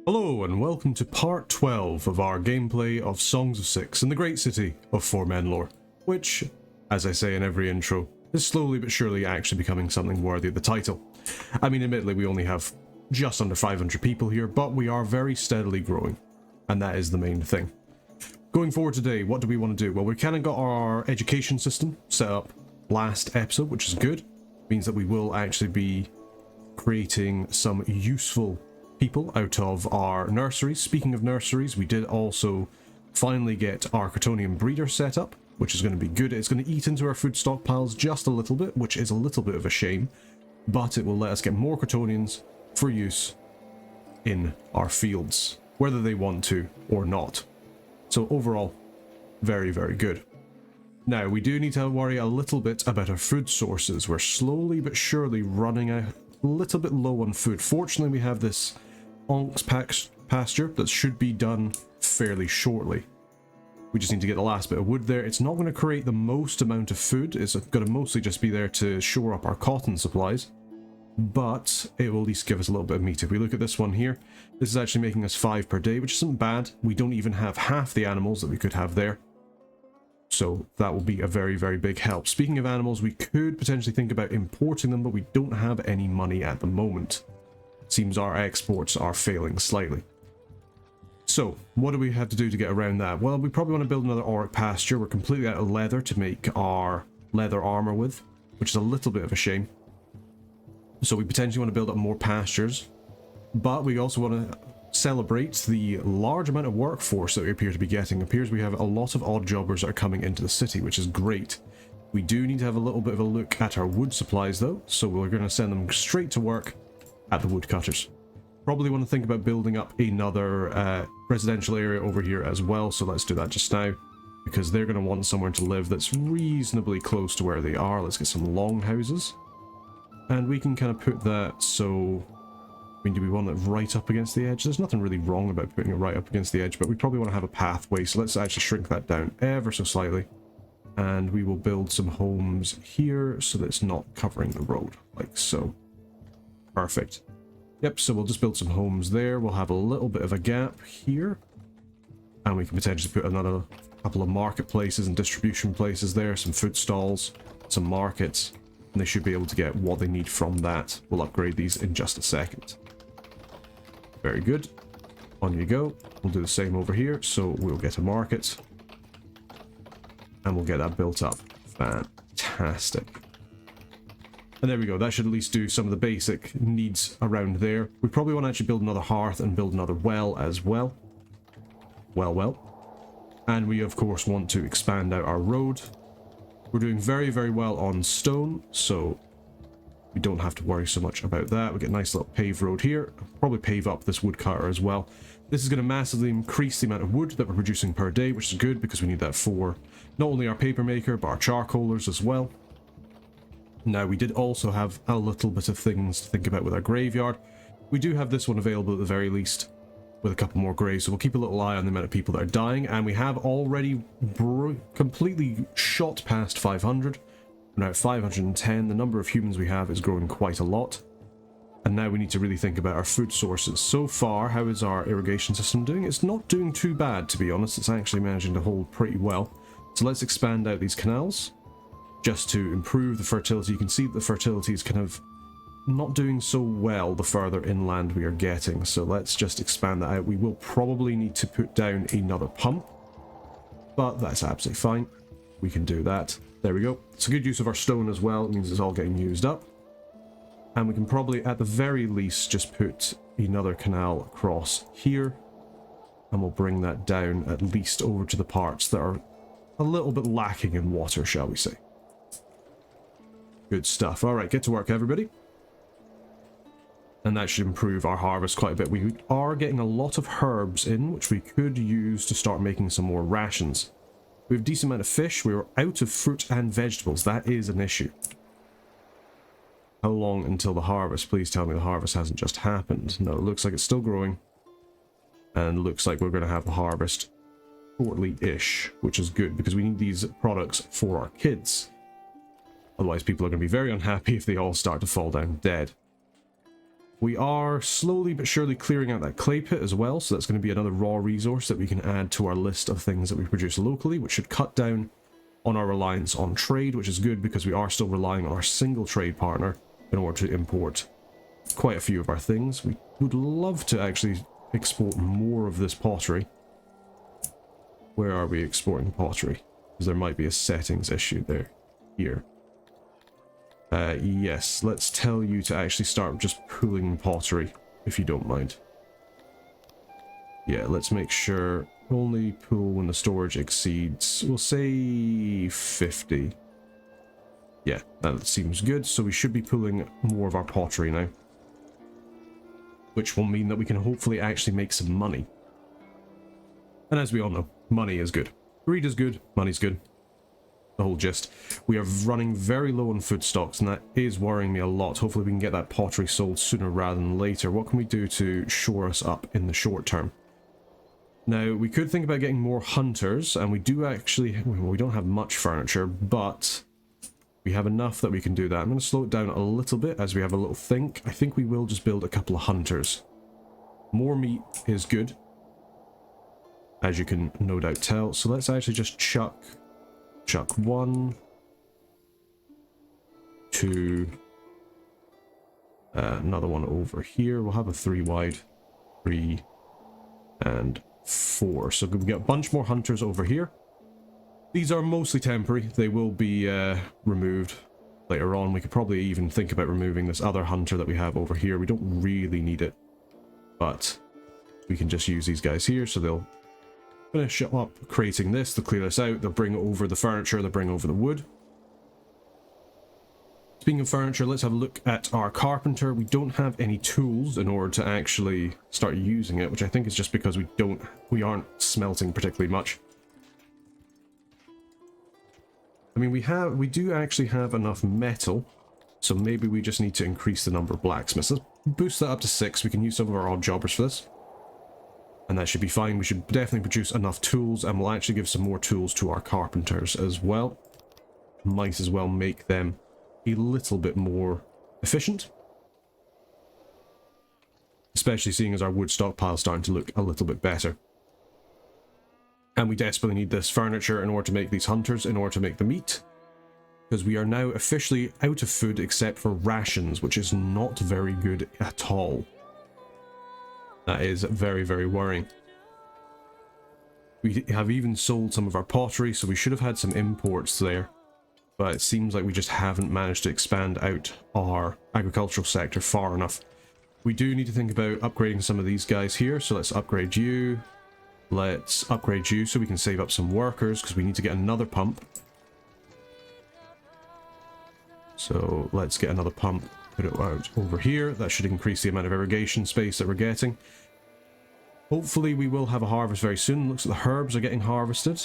Hello and welcome to part 12 of our gameplay of Songs of Syx in the great city of Foremenlore, which, as I say in every intro, is slowly but surely actually becoming something worthy of the title. I mean, admittedly we only have just under 500 people here, but we are very steadily growing, and that is the main thing. Going forward today, what do we want to do? Well, we kind of got our education system set up last episode, which is good. It means that we will actually be creating some useful people out of our nurseries. Speaking of nurseries, we did also finally get our Crotonian breeder set up, which is going to be good. It's going to eat into our food stockpiles just a little bit, which is a little bit of a shame, but it will let us get more Crotonians for use in our fields, whether they want to or not. So overall, very, very good. Now, we do need to worry a little bit about our food sources. We're slowly but surely running a little bit low on food. Fortunately, we have this ox pasture that should be done fairly shortly. We just need to get the last bit of wood there. It's not going to create the most amount of food. It's going to mostly just be there to shore up our cotton supplies, but it will at least give us a little bit of meat. If we look at this one here, this is actually making us 5 per day, which isn't bad. We don't even have half the animals that we could have there, so that will be a very, very big help. Speaking of animals, we could potentially think about importing them, but we don't have any money at the moment. Seems our exports are failing slightly. So, what do we have to do to get around that? Well, we probably want to build another auric pasture. We're completely out of leather to make our leather armor with, which is a little bit of a shame. So we potentially want to build up more pastures, but we also want to celebrate the large amount of workforce that we appear to be getting. It appears we have a lot of odd jobbers that are coming into the city, which is great. We do need to have a little bit of a look at our wood supplies though, so we're going to send them straight to work at the woodcutters. Probably want to think about building up another residential area over here as well, so let's do that just now, because they're going to want somewhere to live that's reasonably close to where they are. Let's get some long houses, and we can kind of put that so... I mean, do we want it right up against the edge? There's nothing really wrong about putting it right up against the edge, but we probably want to have a pathway, so let's actually shrink that down ever so slightly. And we will build some homes here so that it's not covering the road, like so. Perfect. Yep, so we'll just build some homes there. We'll have a little bit of a gap here. And we can potentially put another couple of marketplaces and distribution places there, some food stalls, some markets, and they should be able to get what they need from that. We'll upgrade these in just a second. Very good. On you go. We'll do the same over here, so we'll get a market. And we'll get that built up. Fantastic. And there we go. That should at least do some of the basic needs around there. We probably want to actually build another hearth and build another well as well. Well. And we, of course, want to expand out our road. We're doing very, very well on stone, so we don't have to worry so much about that. We get a nice little paved road here. I'll probably pave up this woodcutter as well. This is going to massively increase the amount of wood that we're producing per day, which is good because we need that for not only our paper maker, but our charcoalers as well. Now, we did also have a little bit of things to think about with our graveyard. We do have this one available at the very least, with a couple more graves, so we'll keep a little eye on the amount of people that are dying, and we have already completely shot past 500. We're now at 510. The number of humans we have is growing quite a lot, and now we need to really think about our food sources. So far, how is our irrigation system doing? It's not doing too bad, to be honest. It's actually managing to hold pretty well. So let's expand out these canals just to improve the fertility. You can see that the fertility is kind of not doing so well the further inland we are getting, so let's just expand that out. We will probably need to put down another pump, but that's absolutely fine. We can do that. There we go. It's a good use of our stone as well. It means it's all getting used up, and we can probably at the very least just put another canal across here, and we'll bring that down at least over to the parts that are a little bit lacking in water, shall we say. Good stuff. All right, get to work, everybody. And that should improve our harvest quite a bit. We are getting a lot of herbs in, which we could use to start making some more rations. We have a decent amount of fish. We are out of fruit and vegetables. That is an issue. How long until the harvest? Please tell me the harvest hasn't just happened. No, it looks like it's still growing. And looks like we're going to have a harvest shortly-ish, which is good because we need these products for our kids. Otherwise, people are going to be very unhappy if they all start to fall down dead. We are slowly but surely clearing out that clay pit as well, so that's going to be another raw resource that we can add to our list of things that we produce locally, which should cut down on our reliance on trade, which is good because we are still relying on our single trade partner in order to import quite a few of our things. We would love to actually export more of this pottery. Where are we exporting pottery? Because there might be a settings issue there. Here. Yes, let's tell you to actually start just pulling pottery, if you don't mind. Yeah, let's make sure only pull when the storage exceeds, we'll say 50. Yeah, that seems good, so we should be pulling more of our pottery now. Which will mean that we can hopefully actually make some money. And as we all know, money is good. Greed is good, money's good. The whole gist. We are running very low on food stocks, and that is worrying me a lot. Hopefully we can get that pottery sold sooner rather than later. What can we do to shore us up in the short term? Now, we could think about getting more hunters, and we do actually... Well, we don't have much furniture, but we have enough that we can do that. I'm going to slow it down a little bit as we have a little think. I think we will just build a couple of hunters. More meat is good, as you can no doubt tell. So let's actually just chuck 1, 2, another one over here. We'll have a 3 wide, 3, and 4. So we get a bunch more hunters over here. These are mostly temporary. They will be removed later on. We could probably even think about removing this other hunter that we have over here. We don't really need it, but we can just use these guys here, so they'll finish up creating this, they'll clear this out, they'll bring over the furniture, they'll bring over the wood. Speaking of furniture, let's have a look at our carpenter. We don't have any tools in order to actually start using it, which I think is just because we aren't smelting particularly much. I mean, we do actually have enough metal, so maybe we just need to increase the number of blacksmiths. Let's boost that up to 6. We can use some of our odd jobbers for this. And that should be fine. We should definitely produce enough tools, and we'll actually give some more tools to our carpenters as well. Might as well make them a little bit more efficient. Especially seeing as our wood stockpile is starting to look a little bit better. And we desperately need this furniture in order to make these hunters, in order to make the meat. Because we are now officially out of food except for rations, which is not very good at all. That is very, very worrying. We have even sold some of our pottery, so we should have had some imports there. But it seems like we just haven't managed to expand out our agricultural sector far enough. We do need to think about upgrading some of these guys here, so let's upgrade you. Let's upgrade you so we can save up some workers, because we need to get another pump. So let's get another pump. Put it out over here. That should increase the amount of irrigation space that we're getting. Hopefully we will have a harvest very soon. Looks like the herbs are getting harvested.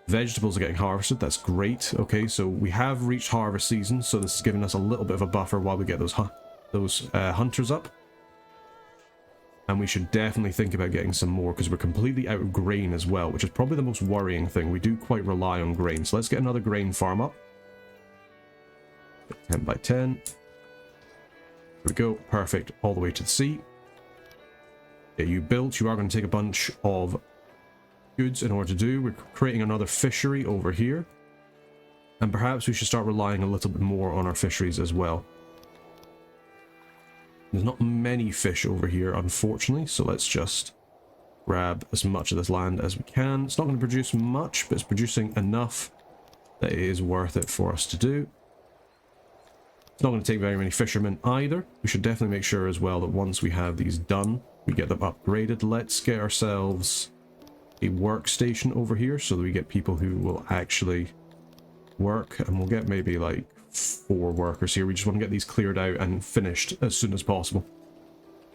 Vegetables are getting harvested. That's great. Okay, so we have reached harvest season, so this is giving us a little bit of a buffer while we get those hunters up. And we should definitely think about getting some more, because we're completely out of grain as well, which is probably the most worrying thing. We do quite rely on grain. So let's get another grain farm up. 10 by 10. There we go. Perfect. All the way to the sea. Get you built. You are going to take a bunch of goods in order to do. We're creating another fishery over here. And perhaps we should start relying a little bit more on our fisheries as well. There's not many fish over here, unfortunately, so let's just grab as much of this land as we can. It's not going to produce much, but it's producing enough that it is worth it for us to do. It's not going to take very many fishermen either. We should definitely make sure as well that once we have these done, we get them upgraded. Let's get ourselves a workstation over here so that we get people who will actually work, and we'll get maybe like 4 workers here. We just want to get these cleared out and finished as soon as possible.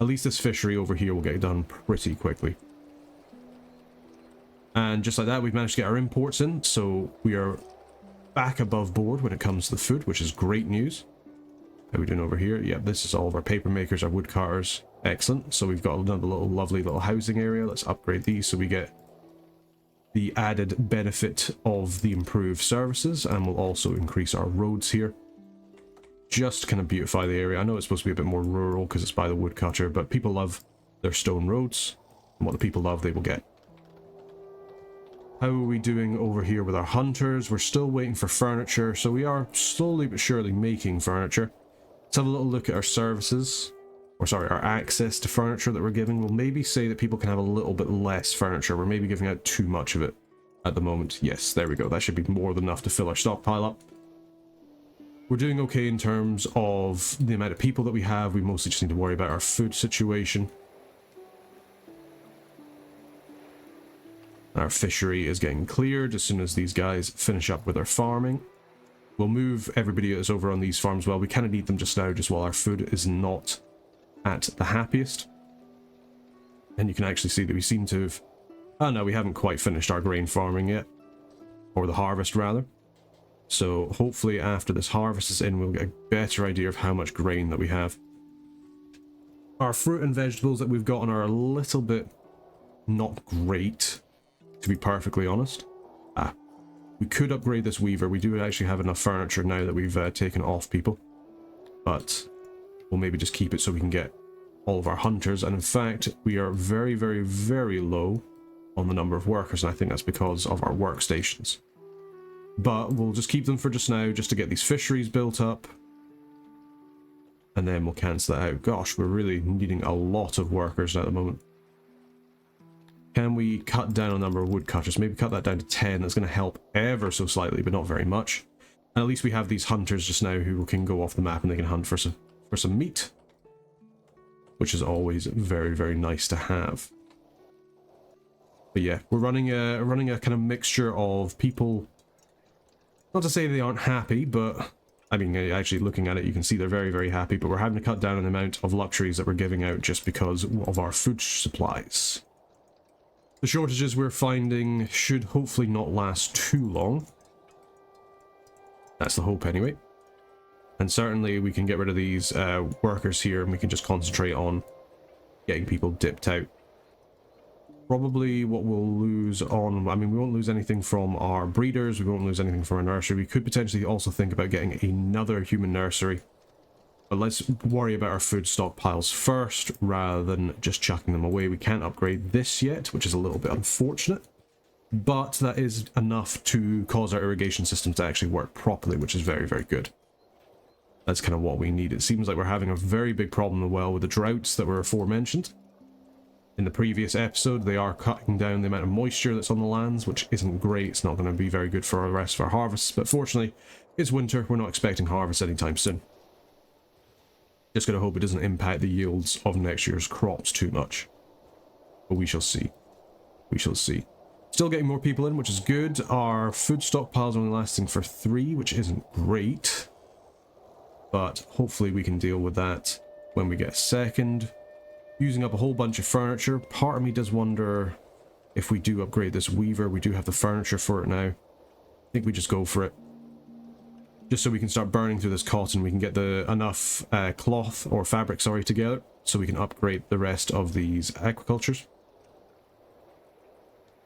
At least this fishery over here will get done pretty quickly. And just like that, we've managed to get our imports in, so we are back above board when it comes to the food, which is great news. How are we doing over here? Yeah, this is all of our paper makers, our wood cutters. Excellent. So we've got another lovely little housing area. Let's upgrade these so we get the added benefit of the improved services, and we'll also increase our roads here. just to kind of beautify the area. I know it's supposed to be a bit more rural because it's by the woodcutter, but people love their stone roads, and what the people love, they will get. How are we doing over here with our hunters? We're still waiting for furniture, so we are slowly but surely making furniture. Let's have a little look at our services, or sorry, our access to furniture that we're giving. We'll maybe say that people can have a little bit less furniture. We're maybe giving out too much of it at the moment. Yes, there we go. That should be more than enough to fill our stockpile up. We're doing okay in terms of the amount of people that we have. We mostly just need to worry about our food situation. Our fishery is getting cleared as soon as these guys finish up with their farming. We'll move everybody that's over on these farms. Well, we kind of need them just now, just while our food is not at the happiest. And you can actually see that we seem to have... Oh no, we haven't quite finished our grain farming yet. Or the harvest, rather. So hopefully after this harvest is in, we'll get a better idea of how much grain that we have. Our fruit and vegetables that we've gotten are a little bit not great, to be perfectly honest. We could upgrade this weaver. We do actually have enough furniture now that we've taken off people. But we'll maybe just keep it so we can get all of our hunters. And in fact, we are very, very, very low on the number of workers. And I think that's because of our workstations. But we'll just keep them for just now, just to get these fisheries built up. And then we'll cancel that out. Gosh, we're really needing a lot of workers at the moment. Can we cut down on the number of woodcutters? Maybe cut that down to 10. That's going to help ever so slightly, but not very much. And at least we have these hunters just now who can go off the map and they can hunt for some meat. Which is always very, very nice to have. But yeah, we're running a kind of mixture of people. Not to say they aren't happy, but I mean, actually looking at it, you can see they're very, very happy. But we're having to cut down on the amount of luxuries that we're giving out just because of our food supplies. The shortages we're finding should hopefully not last too long. That's the hope anyway. And certainly we can get rid of these workers here and we can just concentrate on getting people dipped out. Probably what we'll lose on... I mean, we won't lose anything from our breeders, we won't lose anything from our nursery. We could potentially also think about getting another human nursery. But let's worry about our food stockpiles first, rather than just chucking them away. We can't upgrade this yet, which is a little bit unfortunate. But that is enough to cause our irrigation system to actually work properly, which is very, very good. That's kind of what we need. It seems like we're having a very big problem as well with the droughts that were aforementioned. In the previous episode, they are cutting down the amount of moisture that's on the lands, which isn't great. It's not going to be very good for the rest of our harvests. But fortunately, it's winter. We're not expecting harvest anytime soon. Just going to hope it doesn't impact the yields of next year's crops too much. But we shall see. We shall see. Still getting more people in, which is good. Our food stockpiles are only lasting for 3, which isn't great. But hopefully we can deal with that when we get a second. Using up a whole bunch of furniture. Part of me does wonder if we do upgrade this weaver. We do have the furniture for it now. I think we just go for it. Just so we can start burning through this cotton, we can get enough cloth, or fabric, sorry, together, so we can upgrade the rest of these aquacultures.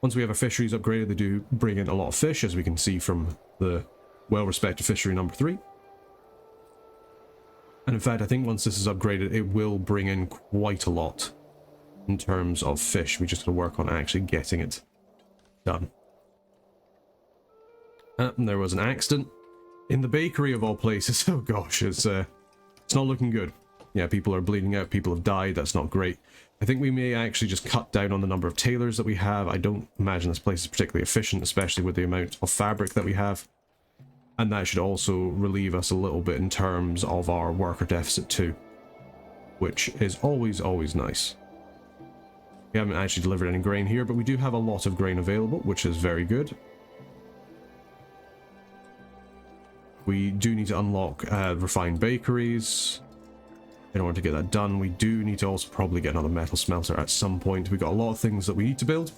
Once we have our fisheries upgraded, they do bring in a lot of fish, as we can see from the well-respected fishery number 3. And in fact, I think once this is upgraded, it will bring in quite a lot in terms of fish. We just got to work on actually getting it done. And there was an accident in the bakery of all places. Oh gosh, it's not looking good. Yeah, people are bleeding out, people have died, that's not great. I think we may actually just cut down on the number of tailors that we have. I don't imagine this place is particularly efficient, especially with the amount of fabric that we have. And that should also relieve us a little bit in terms of our worker deficit too. Which is always, always nice. We haven't actually delivered any grain here, but we do have a lot of grain available, which is very good. We do need to unlock refined bakeries. In order to get that done, we do need to also probably get another metal smelter at some point. We've got a lot of things that we need to build.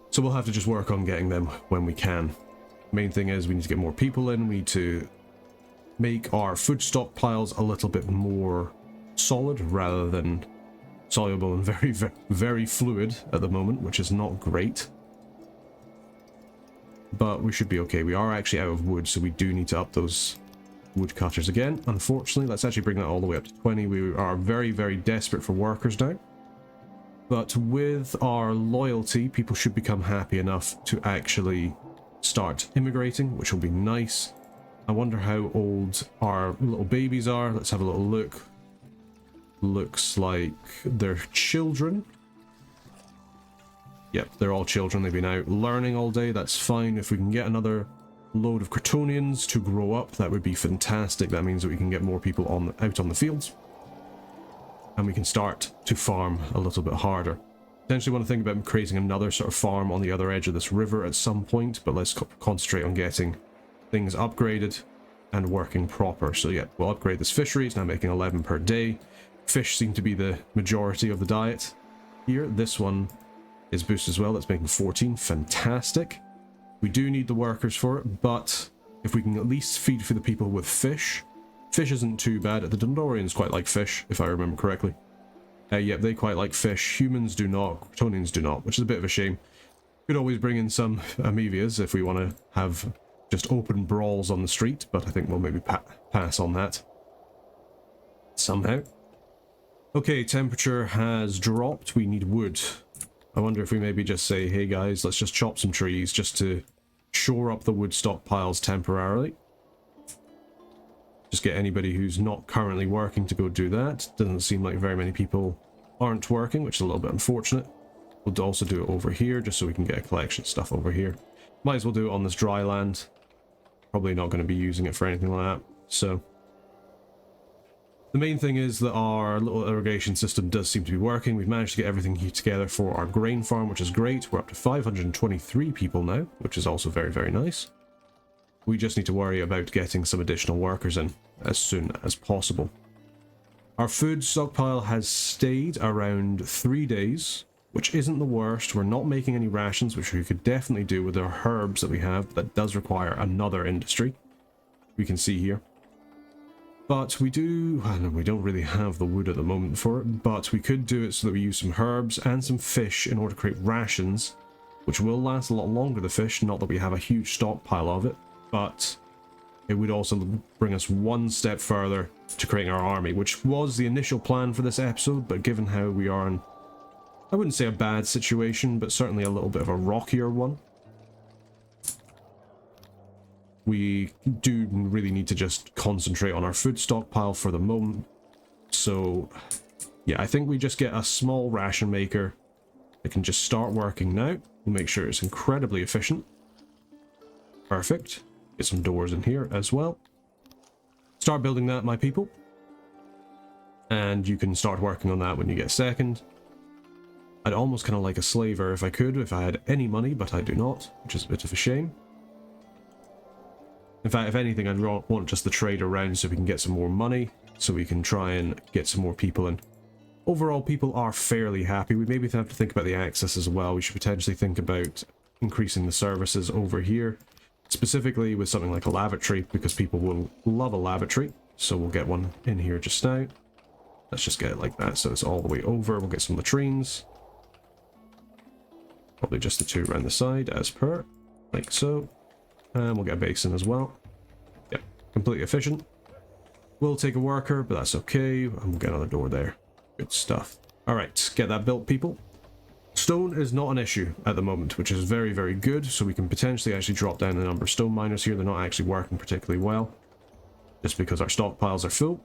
So we'll have to just work on getting them when we can. Main thing is we need to get more people in. We need to make our food stockpiles a little bit more solid rather than soluble and very, very, very fluid at the moment, which is not great. But we should be okay. We are actually out of wood, so we do need to up those woodcutters again. Unfortunately, let's actually bring that all the way up to 20. We are very, very desperate for workers now. But with our loyalty, people should become happy enough to actually start immigrating, which will be nice. I wonder how old our little babies are. Let's have a little look. Looks like they're children. Yep, they're all children. They've been out learning all day. That's fine. If we can get another load of Kryptonians to grow up, that would be fantastic. That means that we can get more people out on the fields. And we can start to farm a little bit harder. Potentially want to think about creating another sort of farm on the other edge of this river at some point, but let's concentrate on getting things upgraded and working proper. So yeah, we'll upgrade this fishery. It's now making 11 per day. Fish seem to be the majority of the diet here. This one is boosted as well. That's making 14. Fantastic. We do need the workers for it, but if we can at least feed for the people with fish. Fish isn't too bad. The Dondorians quite like fish, if I remember correctly. Yep, they quite like fish. Humans do not. Kryptonians do not, which is a bit of a shame. Could always bring in some amoebias if we want to have just open brawls on the street, but I think we'll maybe pass on that somehow. Okay, temperature has dropped. We need wood. I wonder if we maybe just say, hey guys, let's just chop some trees just to shore up the wood stockpiles temporarily. Just get anybody who's not currently working to go do that. Doesn't seem like very many people aren't working, which is a little bit unfortunate. We'll also do it over here, just so we can get a collection of stuff over here. Might as well do it on this dry land. Probably not going to be using it for anything like that. So the main thing is that our little irrigation system does seem to be working. We've managed to get everything here together for our grain farm, which is great. We're up to 523 people now, which is also very, very nice. We just need to worry about getting some additional workers in as soon as possible. Our food stockpile has stayed around 3 days, which isn't the worst. We're not making any rations, which we could definitely do with our herbs that we have. That does require another industry. We can see here. But we don't really have the wood at the moment for it, but we could do it so that we use some herbs and some fish in order to create rations, which will last a lot longer, the fish, not that we have a huge stockpile of it, but it would also bring us one step further to creating our army, which was the initial plan for this episode, but given how we are in, I wouldn't say a bad situation, but certainly a little bit of a rockier one. We do really need to just concentrate on our food stockpile for the moment. So, yeah, I think we just get a small ration maker that can just start working now. We'll make sure it's incredibly efficient. Perfect. Get some doors in here as well. Start building that, my people. And you can start working on that when you get a second. I'd almost kind of like a slaver if I could, if I had any money, but I do not, which is a bit of a shame. In fact, if anything, I'd want just the trade around so we can get some more money, so we can try and get some more people in. Overall, people are fairly happy. We maybe have to think about the access as well. We should potentially think about increasing the services over here, specifically with something like a lavatory, because people will love a lavatory. So we'll get one in here just now. Let's just get it like that, so it's all the way over. We'll get some latrines. Probably just the two around the side, as per, like so. And we'll get a basin as well. Yep, completely efficient. We'll take a worker, but that's okay. And we'll get another door there. Good stuff. Alright, get that built, people. Stone is not an issue at the moment, which is very, very good. So we can potentially actually drop down the number of stone miners here. They're not actually working particularly well, just because our stockpiles are full.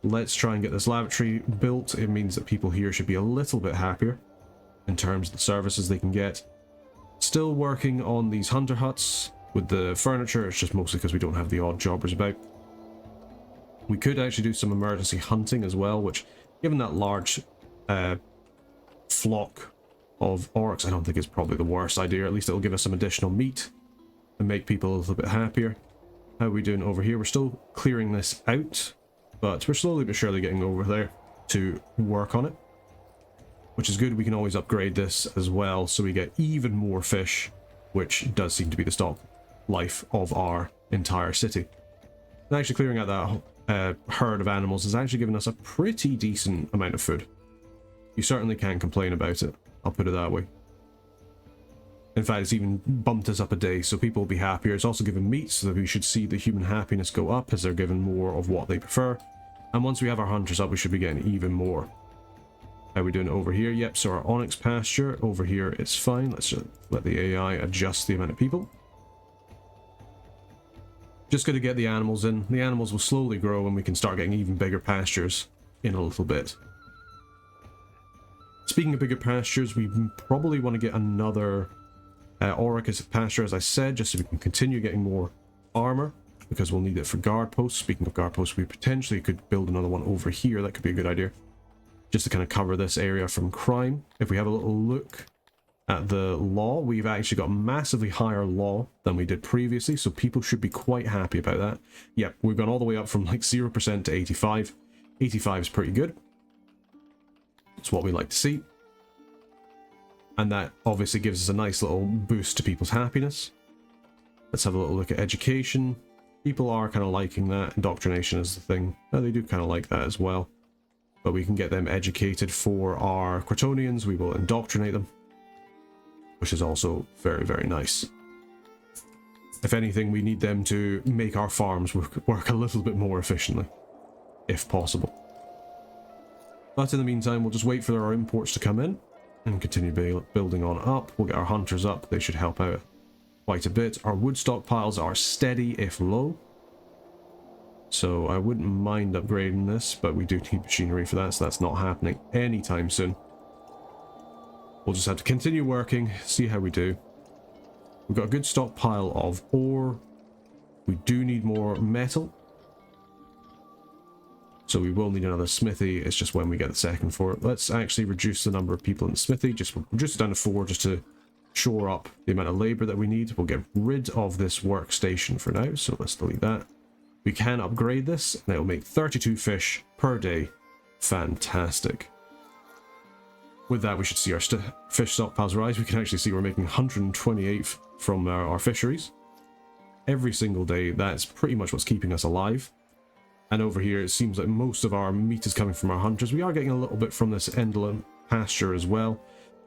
Let's try and get this lavatory built. It means that people here should be a little bit happier in terms of the services they can get. Still working on these hunter huts with the furniture. It's just mostly because we don't have the odd jobbers about. We could actually do some emergency hunting as well, which, given that large flock of orcs, I don't think is probably the worst idea. At least it'll give us some additional meat and make people a little bit happier. How are we doing over here? We're still clearing this out, but we're slowly but surely getting over there to work on it, which is good. We can always upgrade this as well, so we get even more fish, which does seem to be the stock life of our entire city. And actually clearing out that herd of animals has actually given us a pretty decent amount of food. You certainly can't complain about it, I'll put it that way. In fact, it's even bumped us up a day, so people will be happier. It's also given meat, so that we should see the human happiness go up as they're given more of what they prefer. And once we have our hunters up, we should be getting even more. How are we doing over here? Yep, so our onyx pasture over here is fine. Let's just let the AI adjust the amount of people. Just got to get the animals in. The animals will slowly grow and we can start getting even bigger pastures in a little bit. Speaking of bigger pastures, we probably want to get another Oricus pasture, as I said, just so we can continue getting more armor, because we'll need it for guard posts. Speaking of guard posts, we potentially could build another one over here. That could be a good idea, just to kind of cover this area from crime. If we have a little look at the law, we've actually got massively higher law than we did previously, so people should be quite happy about that. Yep, we've gone all the way up from like 0% to 85. 85 is pretty good. It's what we like to see. And that obviously gives us a nice little boost to people's happiness. Let's have a little look at education. People are kind of liking that. Indoctrination is the thing. They do kind of like that as well. But we can get them educated for our Quatonians. We will indoctrinate them, which is also very, very nice. If anything, we need them to make our farms work a little bit more efficiently, if possible. But in the meantime, we'll just wait for our imports to come in and continue building on up. We'll get our hunters up. They should help out quite a bit. Our wood stockpiles are steady, if low. So I wouldn't mind upgrading this, but we do need machinery for that, so that's not happening anytime soon. We'll just have to continue working, see how we do. We've got a good stockpile of ore. We do need more metal. So we will need another smithy. It's just when we get the second for it. Let's actually reduce the number of people in the smithy. Just reduce it down to 4 just to shore up the amount of labor that we need. We'll get rid of this workstation for now, so let's delete that. We can upgrade this, and it'll make 32 fish per day. Fantastic. With that, we should see our fish stockpiles rise. We can actually see we're making 128 from our fisheries. Every single day, that's pretty much what's keeping us alive. And over here, it seems like most of our meat is coming from our hunters. We are getting a little bit from this indolent pasture as well.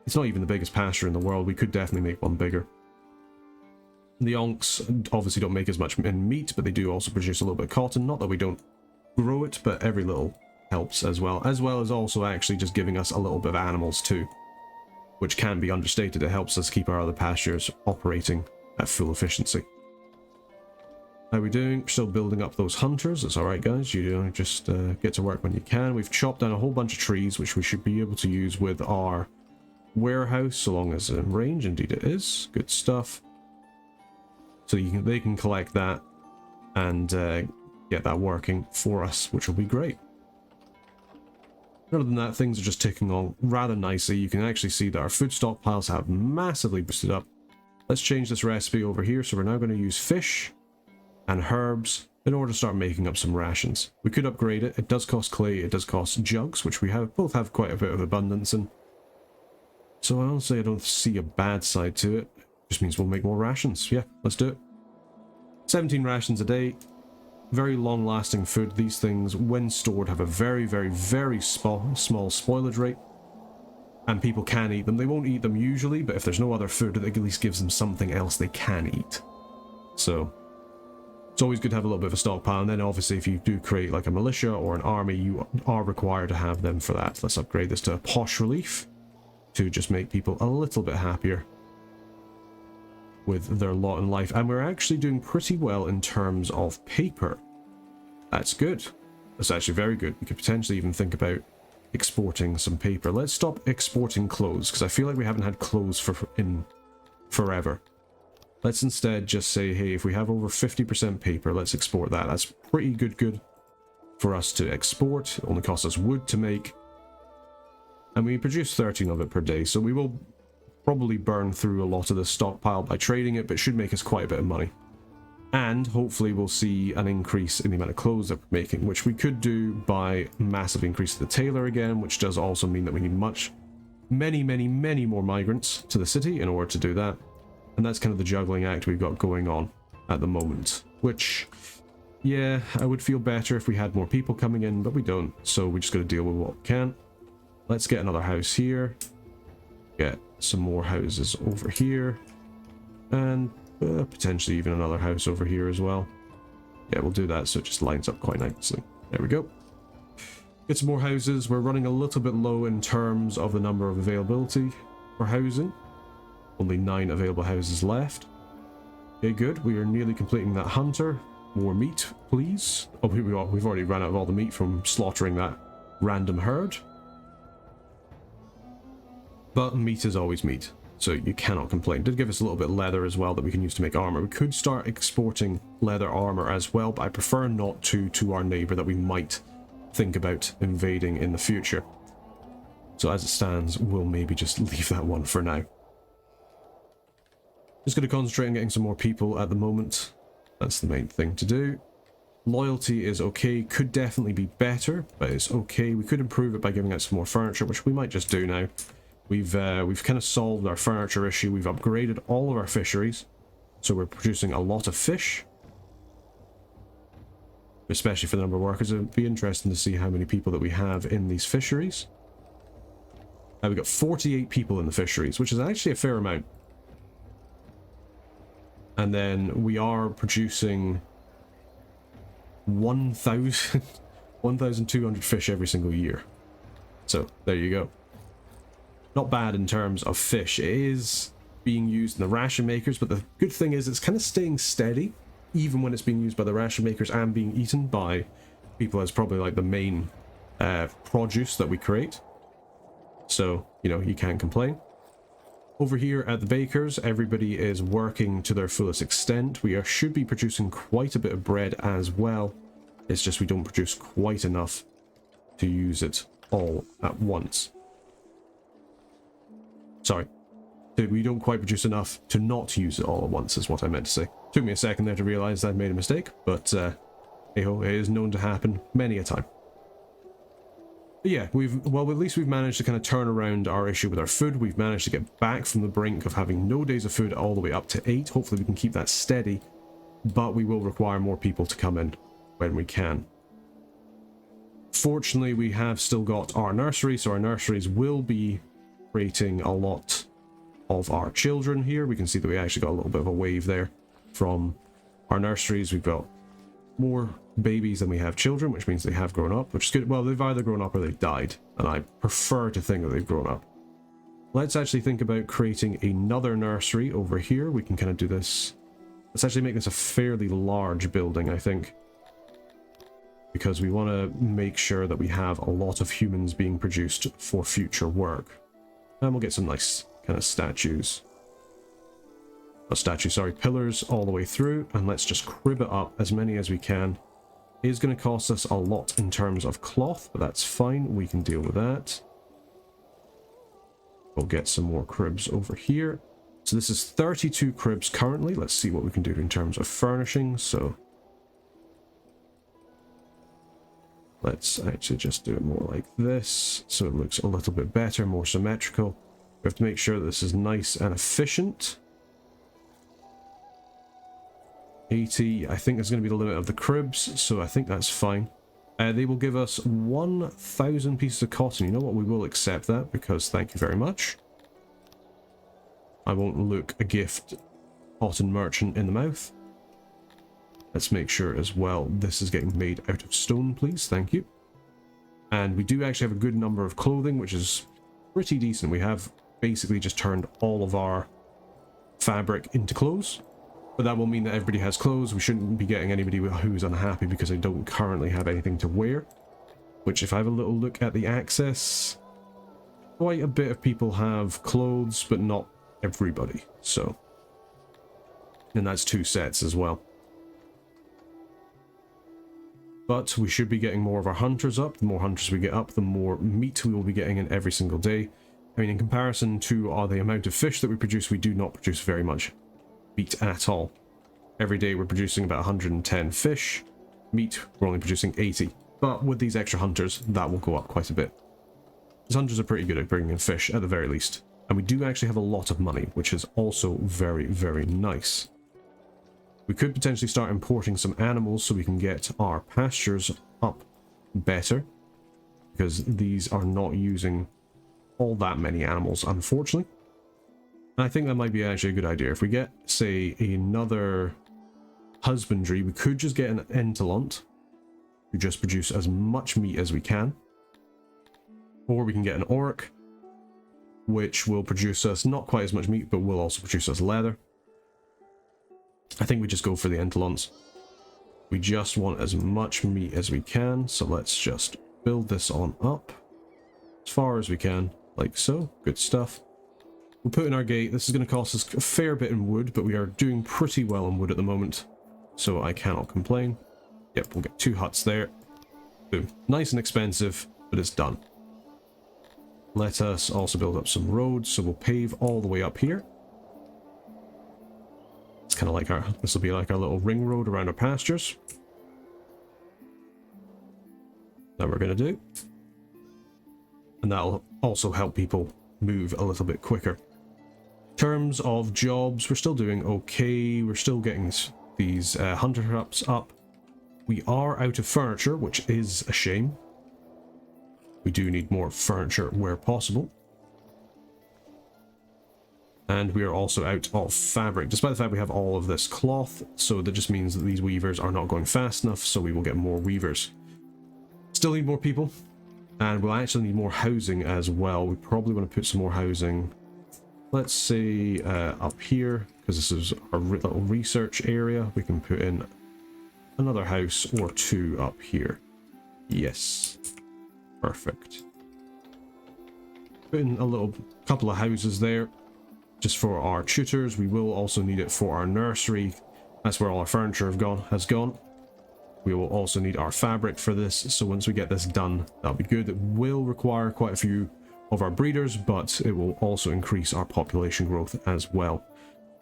It's not even the biggest pasture in the world. We could definitely make one bigger. The onks obviously don't make as much in meat, but they do also produce a little bit of cotton. Not that we don't grow it, but every little helps as well as also actually just giving us a little bit of animals too, which can be understated. It helps us keep our other pastures operating at full efficiency. How are we doing? Still building up those hunters. It's alright, guys. You just get to work when you can. We've chopped down a whole bunch of trees, which we should be able to use with our warehouse, so long as it's in range. Indeed it is. Good stuff. So they can collect that and get that working for us, which will be great. Other than that, things are just ticking on rather nicely. You can actually see that our food stockpiles have massively boosted up. Let's change this recipe over here. So we're now going to use fish and herbs in order to start making up some rations. We could upgrade it. It does cost clay, it does cost jugs, which we both have quite a bit of abundance in. So honestly, I don't see a bad side to it. Just means we'll make more rations. Yeah, let's do it. 17 rations a day. Very long-lasting food. These things, when stored, have a very, very, very small spoilage rate. And people can eat them. They won't eat them usually, but if there's no other food, it at least gives them something else they can eat. So it's always good to have a little bit of a stockpile. And then obviously if you do create like a militia or an army, you are required to have them for that. Let's upgrade this to a posh relief to just make people a little bit happier with their lot in life. And we're actually doing pretty well in terms of paper. That's good. That's actually very good. We could potentially even think about exporting some paper. Let's stop exporting clothes, because I feel like we haven't had clothes in forever. Let's instead just say, hey, if we have over 50% paper, let's export that. That's pretty good for us to export. It only costs us wood to make. And we produce 13 of it per day, so we will probably burn through a lot of the stockpile by trading it, but it should make us quite a bit of money. And hopefully we'll see an increase in the amount of clothes that we're making, which we could do by massive increase to the tailor again, which does also mean that we need many more migrants to the city in order to do that. And that's kind of the juggling act we've got going on at the moment, which, yeah, I would feel better if we had more people coming in, but we don't, so we just got to deal with what we can. Let's get another house here. Get some more houses over here. and potentially even another house over here as well. Yeah, we'll do that so it just lines up quite nicely. There we go. Get some more houses. We're running a little bit low in terms of the number of availability for housing. Only 9 available houses left. Okay, good. We are nearly completing that hunter. More meat, please. Oh, we've already run out of all the meat from slaughtering that random herd. But meat is always meat, so you cannot complain. Did give us a little bit of leather as well that we can use to make armor. We could start exporting leather armor as well, but I prefer not to our neighbor that we might think about invading in the future. So as it stands, we'll maybe just leave that one for now. Just going to concentrate on getting some more people at the moment. That's the main thing to do. Loyalty is okay, could definitely be better, but it's okay. We could improve it by giving out some more furniture, which we might just do now. We've kind of solved our furniture issue. We've upgraded all of our fisheries, so we're producing a lot of fish. Especially for the number of workers. It would be interesting to see how many people that we have in these fisheries. We've got 48 people in the fisheries, which is actually a fair amount. And then we are producing 1,200 fish every single year. So there you go. Not bad in terms of fish. It is being used in the ration makers, but the good thing is it's kind of staying steady, even when it's being used by the ration makers and being eaten by people as probably like the main produce that we create. So, you know, you can't complain. Over here at the bakers, everybody is working to their fullest extent. We should be producing quite a bit of bread as well. It's just we don't produce quite enough to use it all at once. Sorry. We don't quite produce enough to not use it all at once, is what I meant to say. Took me a second there to realize I'd made a mistake, but hey-ho, it is known to happen many a time. But yeah, at least we've managed to kind of turn around our issue with our food. We've managed to get back from the brink of having no days of food all the way up to 8. Hopefully we can keep that steady, but we will require more people to come in when we can. Fortunately, we have still got our nursery, so our nurseries will be creating a lot of our children here. We can see that we actually got a little bit of a wave there from our nurseries. We've got more babies than we have children, which means they have grown up, which is good. Well, they've either grown up or they've died, and I prefer to think that they've grown up. Let's actually think about creating another nursery over here. We can kind of do this. Let's actually make this a fairly large building, I think, because we want to make sure that we have a lot of humans being produced for future work. And we'll get some nice kind of statues. Not statues, sorry, pillars all the way through, and let's just crib it up as many as we can. It is going to cost us a lot in terms of cloth, but that's fine. We can deal with that. We'll get some more cribs over here. So this is 32 cribs currently. Let's see what we can do in terms of furnishing. So let's actually just do it more like this, so it looks a little bit better, more symmetrical. We have to make sure that this is nice and efficient. 80, I think is going to be the limit of the cribs, so I think that's fine. They will give us 1,000 pieces of cotton. You know what, we will accept that, because thank you very much. I won't look a gift cotton merchant in the mouth. Let's make sure as well this is getting made out of stone, please. Thank you. And we do actually have a good number of clothing, which is pretty decent. We have basically just turned all of our fabric into clothes. But that will mean that everybody has clothes. We shouldn't be getting anybody who's unhappy because they don't currently have anything to wear. Which, if I have a little look at the access, quite a bit of people have clothes, but not everybody. So, and that's 2 sets as well. But we should be getting more of our hunters up. The more hunters we get up, the more meat we will be getting in every single day. I mean, in comparison to the amount of fish that we produce, we do not produce very much meat at all. Every day we're producing about 110 fish. Meat, we're only producing 80. But with these extra hunters, that will go up quite a bit. These hunters are pretty good at bringing in fish, at the very least. And we do actually have a lot of money, which is also very, very nice. We could potentially start importing some animals so we can get our pastures up better, because these are not using all that many animals, unfortunately. And I think that might be actually a good idea. If we get, say, another husbandry, we could just get an entelant who just produce as much meat as we can. Or we can get an orc, which will produce us not quite as much meat, but will also produce us leather. I think we just go for the entelants. We just want as much meat as we can, so let's just build this on up as far as we can, like so. Good stuff. We'll put in our gate. This is going to cost us a fair bit in wood, but we are doing pretty well in wood at the moment, so I cannot complain. Yep, we'll get 2 huts there. Boom. Nice and expensive, but it's done. Let us also build up some roads, so we'll pave all the way up here. It's kind of like this will be like our little ring road around our pastures. That we're going to do. And that'll also help people move a little bit quicker. In terms of jobs, we're still doing okay. We're still getting these hunter traps up. We are out of furniture, which is a shame. We do need more furniture where possible. And we are also out of fabric, despite the fact we have all of this cloth, so that just means that these weavers are not going fast enough, so we will get more weavers. Still need more people, and we'll actually need more housing as well. We probably want to put some more housing, let's say up here, because this is our little research area. We can put in another house or 2 up here. Yes. Perfect. Put in a little couple of houses there, just for our tutors. We will also need it for our nursery. That's where all our furniture has gone. We will also need our fabric for this, so once we get this done, that'll be good. It will require quite a few of our breeders, but it will also increase our population growth as well,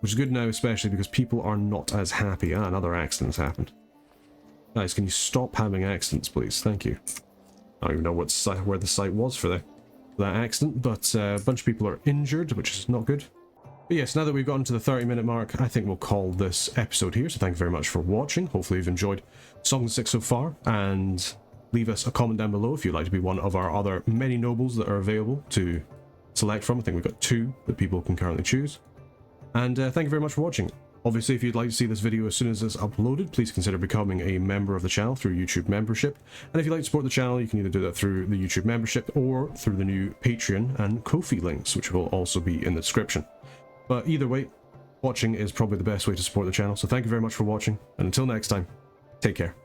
which is good now, especially because people are not as happy. Another accident's happened. Guys, can you stop having accidents, please? Thank you. I don't even know where the site was for that accident, but a bunch of people are injured, which is not good. But yes, now that we've gotten to the 30-minute mark, I think we'll call this episode here. So thank you very much for watching. Hopefully you've enjoyed Songs of Syx so far, and leave us a comment down below if you'd like to be one of our other many nobles that are available to select from. I think we've got 2 that people can currently choose. And thank you very much for watching. Obviously, if you'd like to see this video as soon as it's uploaded, please consider becoming a member of the channel through YouTube membership. And if you'd like to support the channel, you can either do that through the YouTube membership or through the new Patreon and Ko-fi links, which will also be in the description. But either way, watching is probably the best way to support the channel. So thank you very much for watching, and until next time, take care.